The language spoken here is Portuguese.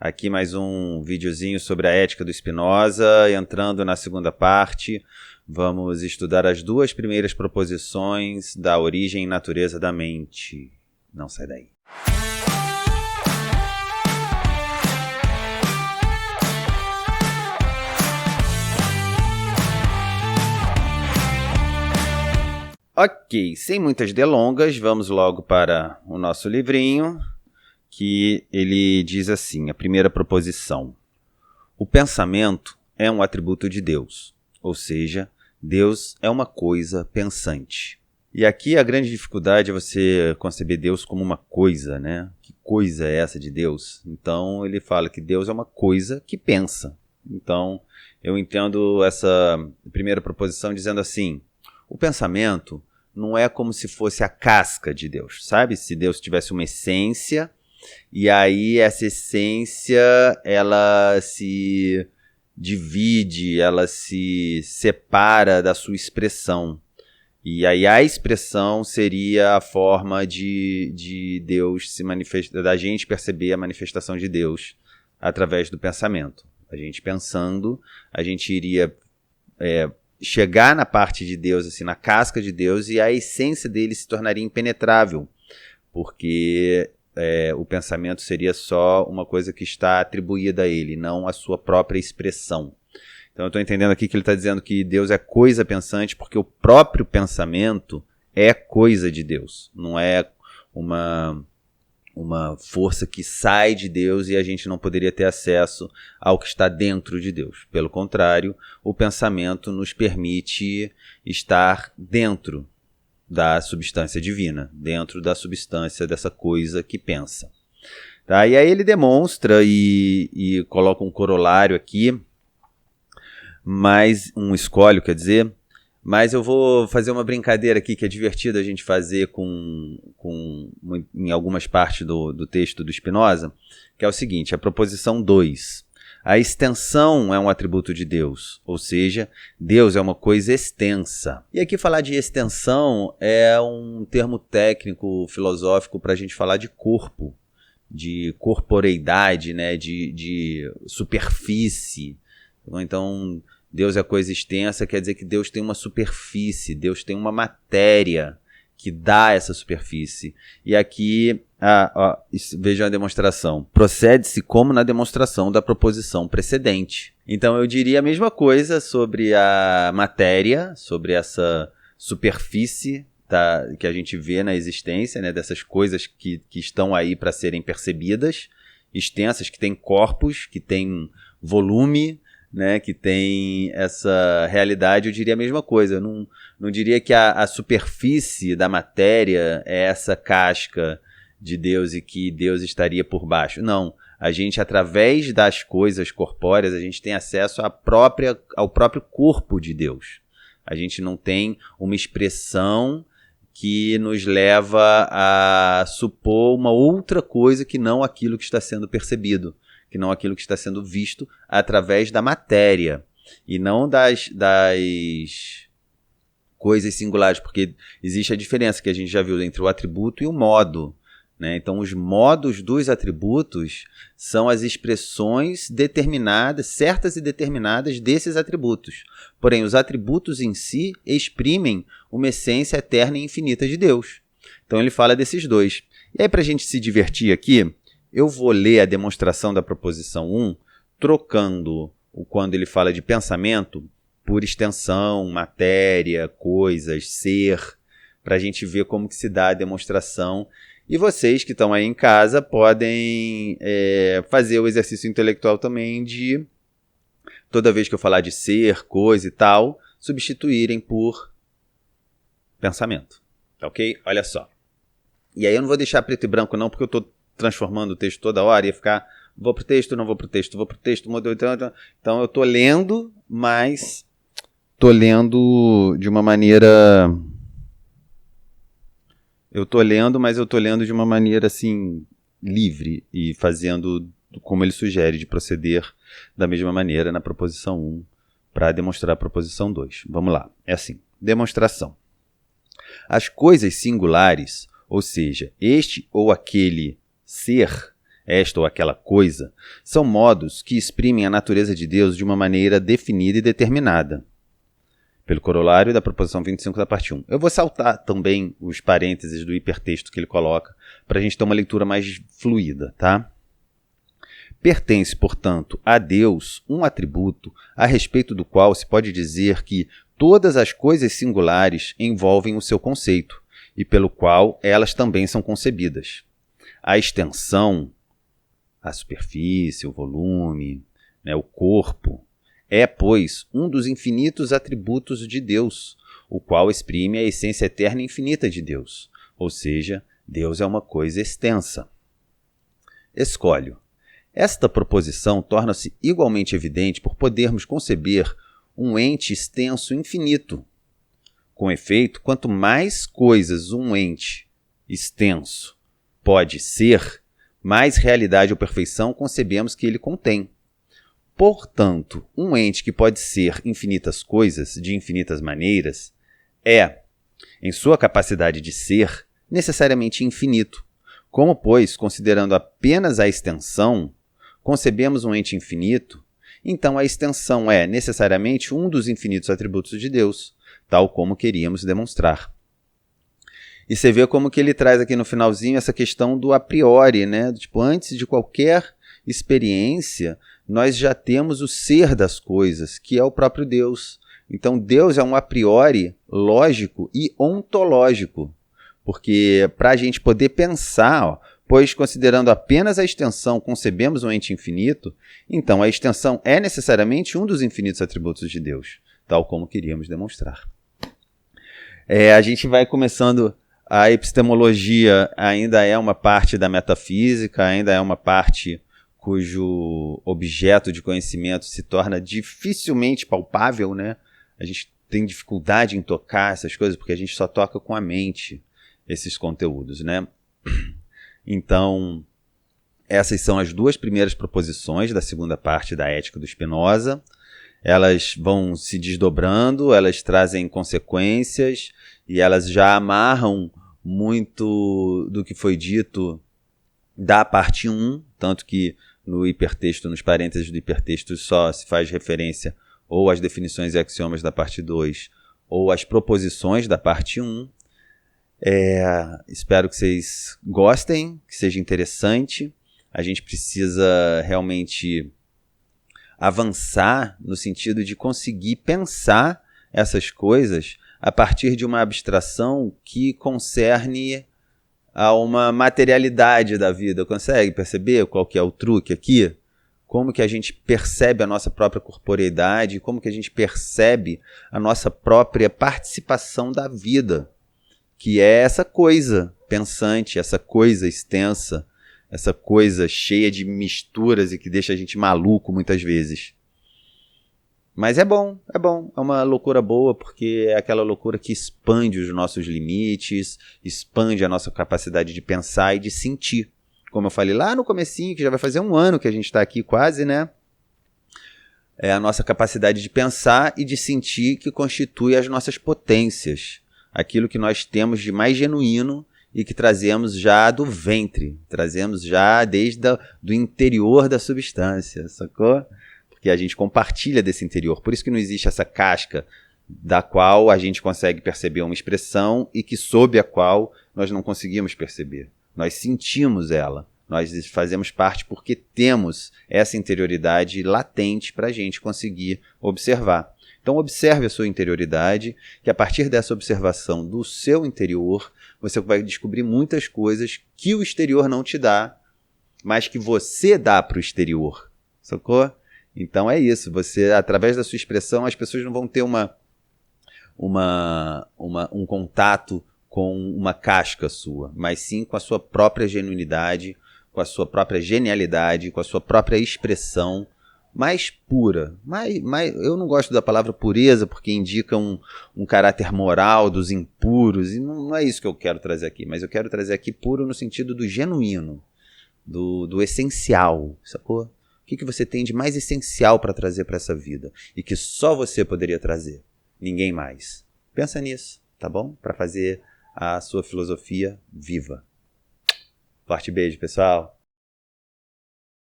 Aqui mais um videozinho sobre a ética do Spinoza. Entrando na segunda parte, vamos estudar as duas primeiras proposições da origem e natureza da mente. Não sai daí. Ok, sem muitas delongas, vamos logo para o nosso livrinho, que ele diz assim, a primeira proposição. O pensamento é um atributo de Deus, ou seja, Deus é uma coisa pensante. E aqui a grande dificuldade é você conceber Deus como uma coisa, né? Que coisa é essa de Deus? Então ele fala que Deus é uma coisa que pensa. Então eu entendo essa primeira proposição dizendo assim, o pensamento não é como se fosse a casca de Deus, sabe? Se Deus tivesse uma essência, e aí essa essência, ela se divide, ela se separa da sua expressão. E aí a expressão seria a forma de Deus se manifestar, da gente perceber a manifestação de Deus através do pensamento. A gente pensando, a gente iria chegar na parte de Deus, assim, na casca de Deus, e a essência dele se tornaria impenetrável, porque o pensamento seria só uma coisa que está atribuída a ele, não a sua própria expressão. Então eu estou entendendo aqui que ele está dizendo que Deus é coisa pensante, porque o próprio pensamento é coisa de Deus, não é uma força que sai de Deus e a gente não poderia ter acesso ao que está dentro de Deus. Pelo contrário, o pensamento nos permite estar dentro da substância divina, dentro da substância dessa coisa que pensa. Tá? E aí ele demonstra e coloca um corolário aqui, mais um escolho, quer dizer, mas eu vou fazer uma brincadeira aqui que é divertido a gente fazer em algumas partes do texto do Spinoza, que é o seguinte, a proposição 2. A extensão é um atributo de Deus, ou seja, Deus é uma coisa extensa. E aqui falar de extensão é um termo técnico, filosófico, para a gente falar de corpo, de corporeidade, né, de superfície. Então, Deus é coisa extensa, quer dizer que Deus tem uma superfície, Deus tem uma matéria que dá essa superfície. E aqui, vejam a demonstração. Procede-se como na demonstração da proposição precedente. Então eu diria a mesma coisa sobre a matéria, sobre essa superfície que a gente vê na existência, né, dessas coisas que estão aí para serem percebidas, extensas, que têm corpos, que têm volume, né, que tem essa realidade. Eu diria a mesma coisa. Eu não diria que a superfície da matéria é essa casca de Deus e que Deus estaria por baixo. Não. A gente, através das coisas corpóreas, a gente tem acesso ao próprio corpo de Deus. A gente não tem uma expressão que nos leva a supor uma outra coisa que não aquilo que está sendo percebido, que não aquilo que está sendo visto através da matéria, e não das coisas singulares, porque existe a diferença que a gente já viu entre o atributo e o modo, né? Então, os modos dos atributos são as expressões determinadas, certas e determinadas desses atributos. Porém, os atributos em si exprimem uma essência eterna e infinita de Deus. Então, ele fala desses dois. E aí, para a gente se divertir aqui, eu vou ler a demonstração da proposição 1, trocando quando ele fala de pensamento por extensão, matéria, coisas, ser, para a gente ver como que se dá a demonstração. E vocês que estão aí em casa podem fazer o exercício intelectual também de, toda vez que eu falar de ser, coisa e tal, substituírem por pensamento. Tá ok? Olha só. E aí eu não vou deixar preto e branco não, porque eu estou transformando o texto toda hora, ia ficar, vou pro texto, não vou pro texto, vou pro texto, então eu tô lendo, mas tô lendo de uma maneira, mas eu tô lendo de uma maneira assim, livre, e fazendo como ele sugere, de proceder da mesma maneira na proposição 1, para demonstrar a proposição 2. Vamos lá, é assim, demonstração. As coisas singulares, ou seja, este ou aquele ser, esta ou aquela coisa, são modos que exprimem a natureza de Deus de uma maneira definida e determinada, pelo corolário da proposição 25 da parte 1. Eu vou saltar também os parênteses do hipertexto que ele coloca, para a gente ter uma leitura mais fluida, tá? Pertence, portanto, a Deus um atributo a respeito do qual se pode dizer que todas as coisas singulares envolvem o seu conceito, e pelo qual elas também são concebidas. A extensão, a superfície, o volume, o corpo, é, pois, um dos infinitos atributos de Deus, o qual exprime a essência eterna e infinita de Deus. Ou seja, Deus é uma coisa extensa. Escolho. Esta proposição torna-se igualmente evidente por podermos conceber um ente extenso infinito. Com efeito, quanto mais coisas um ente extenso pode ser, mais realidade ou perfeição concebemos que ele contém. Portanto, um ente que pode ser infinitas coisas, de infinitas maneiras, é, em sua capacidade de ser, necessariamente infinito. Como, pois, considerando apenas a extensão, concebemos um ente infinito, então a extensão é, necessariamente, um dos infinitos atributos de Deus, tal como queríamos demonstrar. E você vê como que ele traz aqui no finalzinho essa questão do a priori, né? Tipo, antes de qualquer experiência, nós já temos o ser das coisas, que é o próprio Deus. Então, Deus é um a priori lógico e ontológico, porque para a gente poder pensar, pois considerando apenas a extensão concebemos um ente infinito, então a extensão é necessariamente um dos infinitos atributos de Deus, tal como queríamos demonstrar. A gente vai começando. A epistemologia ainda é uma parte da metafísica, ainda é uma parte cujo objeto de conhecimento se torna dificilmente palpável, né? A gente tem dificuldade em tocar essas coisas porque a gente só toca com a mente esses conteúdos, né? Então, essas são as duas primeiras proposições da segunda parte da Ética do Spinoza. Elas vão se desdobrando, elas trazem consequências e elas já amarram muito do que foi dito da parte 1, tanto que no hipertexto, nos parênteses do hipertexto, só se faz referência ou às definições e axiomas da parte 2 ou às proposições da parte 1. Espero que vocês gostem, que seja interessante. A gente precisa realmente avançar no sentido de conseguir pensar essas coisas a partir de uma abstração que concerne a uma materialidade da vida. Consegue perceber qual que é o truque aqui? Como que a gente percebe a nossa própria corporeidade, como que a gente percebe a nossa própria participação da vida, que é essa coisa pensante, essa coisa extensa, essa coisa cheia de misturas e que deixa a gente maluco muitas vezes. Mas é bom, é uma loucura boa porque é aquela loucura que expande os nossos limites, expande a nossa capacidade de pensar e de sentir. Como eu falei lá no comecinho, que já vai fazer 1 ano que a gente está aqui quase, né? É a nossa capacidade de pensar e de sentir que constitui as nossas potências. Aquilo que nós temos de mais genuíno e que trazemos já do ventre, trazemos já desde do interior da substância, sacou? Porque a gente compartilha desse interior. Por isso que não existe essa casca da qual a gente consegue perceber uma expressão e que sob a qual nós não conseguimos perceber. Nós sentimos ela, nós fazemos parte porque temos essa interioridade latente para a gente conseguir observar. Então observe a sua interioridade, que a partir dessa observação do seu interior, você vai descobrir muitas coisas que o exterior não te dá, mas que você dá para o exterior, sacou? Então é isso, você, através da sua expressão, as pessoas não vão ter um contato com uma casca sua, mas sim com a sua própria genuinidade, com a sua própria genialidade, com a sua própria expressão mais pura. Eu não gosto da palavra pureza porque indica um caráter moral dos impuros, e não é isso que eu quero trazer aqui, mas eu quero trazer aqui puro no sentido do genuíno, do essencial, sacou? O que você tem de mais essencial para trazer para essa vida e que só você poderia trazer, ninguém mais. Pensa nisso, tá bom? Para fazer a sua filosofia viva. Forte beijo, pessoal!